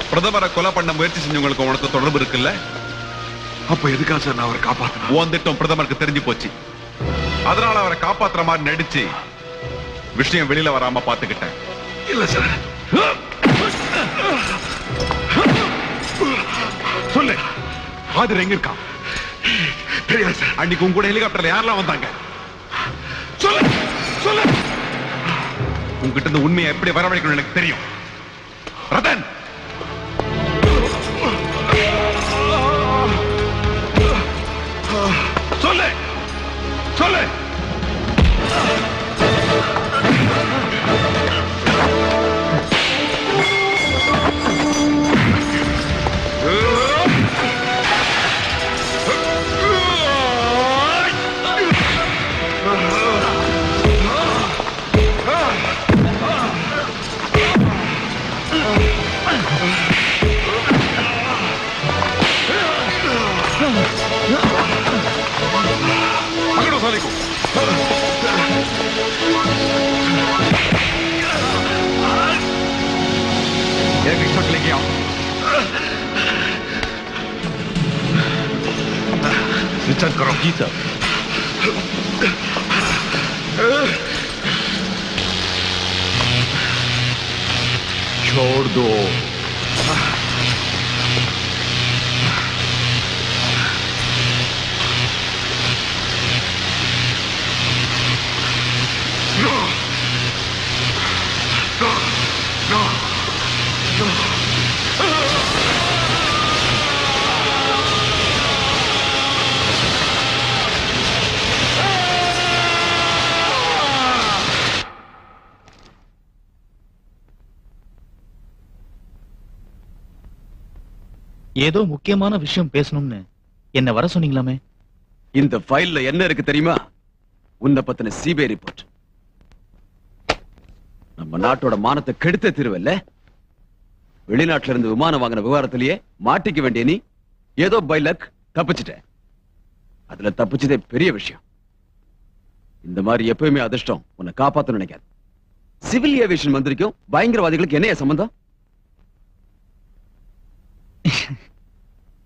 பிரதமரை கொலை பண்ண முயற்சி செஞ்சவங்களுக்கு உனக்கு தொடர்பு இருக்குல்ல? அப்ப எதுக்கா சார் நான் அவரை காப்பாத்தினேன்? உன் திட்டம் பிரதமருக்கு தெரிஞ்சு போச்சு. அதனால அவரை காப்பாத்துற மாதிரி நடிச்சு விஷயம் வெளியில வராம பாத்துக்கிட்டேன். இல்ல சார். சொல்லு, ஆதிர் எங்க இருக்கான்? தெரியாது சார். அன்னைக்கு உங்க கூட ஹெலிகாப்டர்ல யாரெல்லாம் வந்தாங்க? சொல்லு சொல்லு. உங்ககிட்ட இருந்து உண்மையை எப்படி வரவழைக்கணும் எனக்கு தெரியும். ரதன், சொல்லு சொல்லு. पकड़ो साले को। ये बिग शॉट लेके आओ। रिचार्ज करो। जी सर। छोड़ दो। ஏதோ முக்கியமான விஷயம் பேசணும்னு என்ன வர சொன்னீங்களாமே? இந்த ஃபைல்ல என்ன இருக்கு தெரியுமா? உன்னை பத்தின சிபிஐ ரிப்போர்ட். நம்ம நாட்டோட மானத்தை கெடுத்த திருவல்ல. வெளிநாட்டுல இருந்து விமானம் வாங்கின விவகாரத்திலேயே மாட்டிக்க வேண்டிய நீ ஏதோ பை லக் தப்பிச்சிட்ட. அதுல தப்பிச்சதே பெரிய விஷயம். இந்த மாதிரி எப்பயுமே அதிர்ஷ்டம் உன்னை காப்பாத்த நினைக்காது. சிவில் ஏவியேஷன் மந்திரிக்கும் பயங்கரவாதிகளுக்கு என்ன சம்பந்தம்?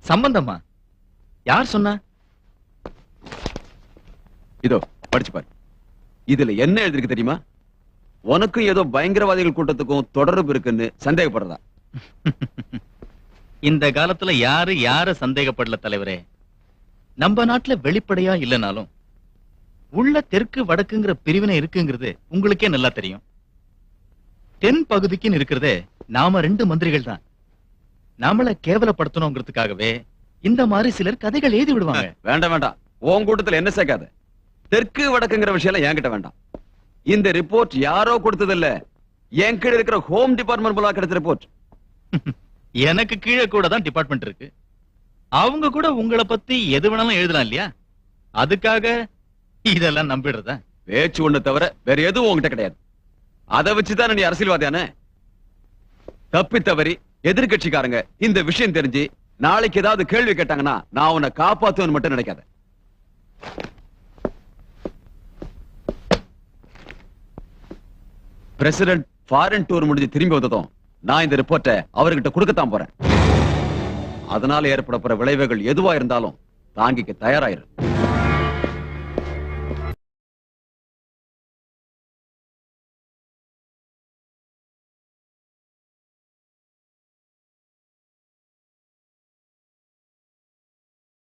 சம்பந்தமா? யார் சொன்னா? இதோ படிச்சு பாரு. இதுல என்ன எழுதிருக்கு தெரியுமா? உனக்கும் ஏதோ பயங்கரவாதிகள் கூட்டத்துக்கும் தொடர்பு இருக்குன்னு சந்தேகப்படுறதா? இந்த காலத்துல யாரு யார சந்தேகப்படல தலைவரே. நம்ம நாட்டுல வெளிப்படையா இல்லனாலும் உள்ள தெற்கு வடக்குங்கிற பிரிவினை இருக்குங்கிறது உங்களுக்கே நல்லா தெரியும். தென் பகுதிக்குன்னு இருக்கிறதே நாம 2 மந்திரிகள் தான். நம்மள கேவலப்படுத்தணுங்கிறதுக்காகவே இந்த மாதிரி சிலர் கதைகள் எழுதி விடுவாங்க. வேண்டாம் வேண்டாம், உன் கூட்டத்துல என்ன சேர்க்காத. தெற்கு வடக்குங்கிற விஷயம் என்கிட்ட வேண்டாம். இந்த ரிப்போர்ட் யாரோ கொடுத்தது இல்ல, என் கீழ இருக்கிற ஹோம் டிபார்ட்மெண்ட் மூலமா கிடைச்ச ரிப்போர்ட். எனக்கு கீழே கூட தான் டிபார்ட்மெண்ட் இருக்கு. அவங்க கூட உங்களை பத்தி எது வேணாலும் எழுதலாம் இல்லையா? அதுக்காக இதெல்லாம் நம்பிடுறதா? பேச்சு ஒண்ணு தவிர வேற எதுவும் உங்ககிட்ட கிடையாது. அதை வச்சுதான் நீ அரசியல்வாதியான. தப்பி தவறி எதிர்கட்சிக்காரங்க இந்த விஷயம் தெரிஞ்சு நாளைக்கு ஏதாவது கேள்வி கேட்டாங்கன்னா நான் உன்னை காப்பாத்துவேன்னு மட்டும் நினைக்காத. பிரசிடென்ட் ஃபாரின் டூர் முடிஞ்சு திரும்பி வந்ததும் நான் இந்த ரிப்போர்ட்டை அவர்கிட்ட கொடுக்கத்தான் போறேன். அதனால ஏற்பட போற விளைவுகள் எதுவா இருந்தாலும் தாங்கிக்க தயாராயிரு.